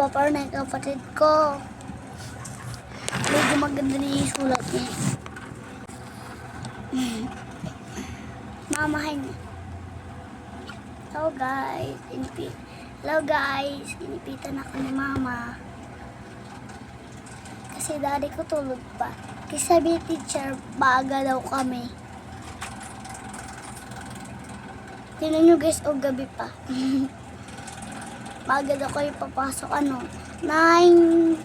Papar na yung kapatid ko. Medyo maganda na yung sulat niya. Mamahay niya. Hello guys, inipitan ako ni mama. Kasi daddy ko tulog pa. Kasi sabi ni teacher, baga daw kami. Tingnan nyo guys, o gabi pa. Baga daw kayo papasok, 9:30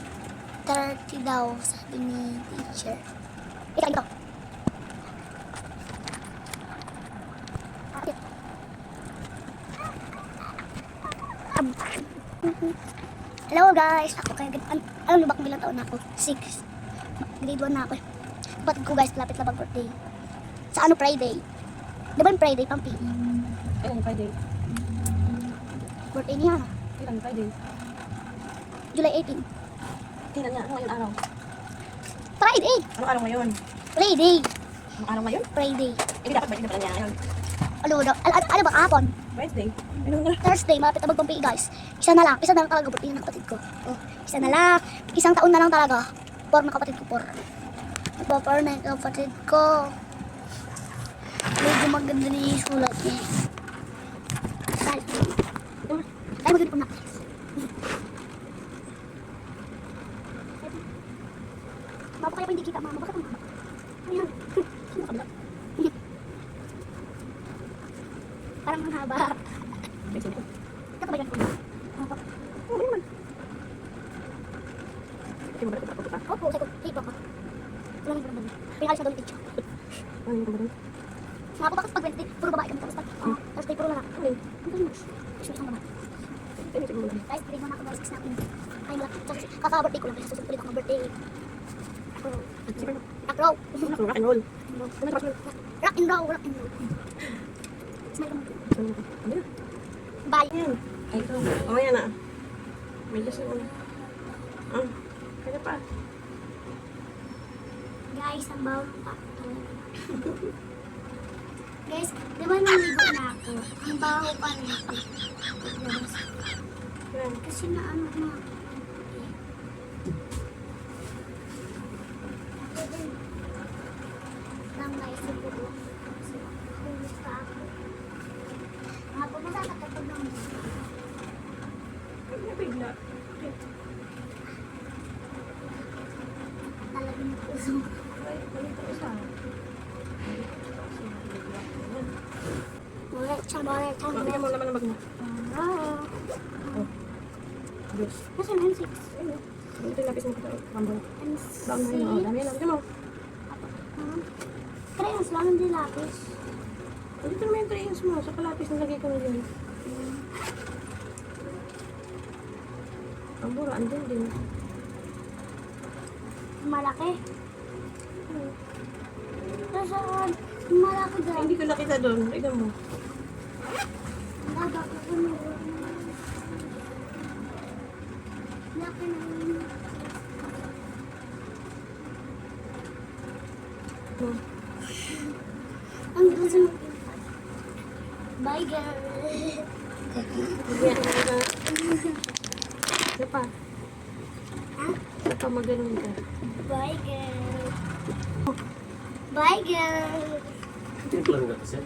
daw, sabi ni teacher. Ito. Hello guys, ako kayo. Alam niyo ba kung ilang taon na ako? 6. Grade 1 na ako. Kapatid ko guys, lapit na birthday. Sa Friday. Di ba yung Friday, Pampi? Kailan yung Friday? Birthday niya. Kailan yung Friday? July 18. Kailan nga? Ano ngayon araw? Friday! Anong araw ngayon? Friday! Anong araw ngayon? Friday. Eh, dapat Friday na pala niya ngayon. Ano ba kahapon? Wednesday? Ano nga? Thursday, malapit na magpampi guys. Isa na lang talaga birthday ng kapatid ko. Oh, isa na lang. Isang taon na lang talaga. 4 na kapatid ko, 4. Nagpapar na yung kapatid ko. Medyo maganda na yung sulat niya. Ay, maganda po na. Baba kaya pa hindi kita, mama. Bakit ang baba? Ayan. Parang ang haba. Ito ba yan? Oo, naman. Ito mo ba ito pa? Opo, sa ko. Wala nang naman. Pinalis na doon yung teacher. Ano yung ba? Nga po bakit pag Wednesday, puro babae kami. Tapos pag Thursday, puro lalaki. Okay. Ang galing mo. Gusto isang babae. Ito mo lang. Guys, grade 1 na ako, guys. 6 na ako. Ay, wala. Kaka-birthday ko lang. Kasi susunod ulit ako ng birthday. Rock roll. Rock and roll. Rock and roll. Rock and roll. Smile ka mo. Ano na? Bye. Yan. Ay, ito. Oh, yan na. May just yung ano. Ah, kaya pa. Guys, ang bawal pa. Guys, di ba naligo na ako? Ang baho pa rin ako. Yan. Kasi na ano na. Lang guys, ito po. Kasi hulis pa ako. Mga po, masakatapag lang. Ay, nabigla. Talagang puso. Ay, ganito isa. Ulit siya, ulit siya. Bigyan mo naman ang bag mo. Oh. Diyos. Nasa na M6? Ito yung lapis mo kita. Rambol. M6? Bang na yun. Dami yan. Bigyan mo. Crayons lang, hindi lapis. Dito naman yung crayons mo. Sa kalapis na lagay ko na yun. Ang bura, andun din. Malaki. Saan? Malaki Ay, dyan. hindi ko nakita doon. Tignan mo. Laki na yun. Oh. Ang gusto mo. Bye, girl. Bigyan mo na. Isa pa. Ha? Isa pa maganon ka. Bye, girl. Bye, girl. Hindi ko lang kasi.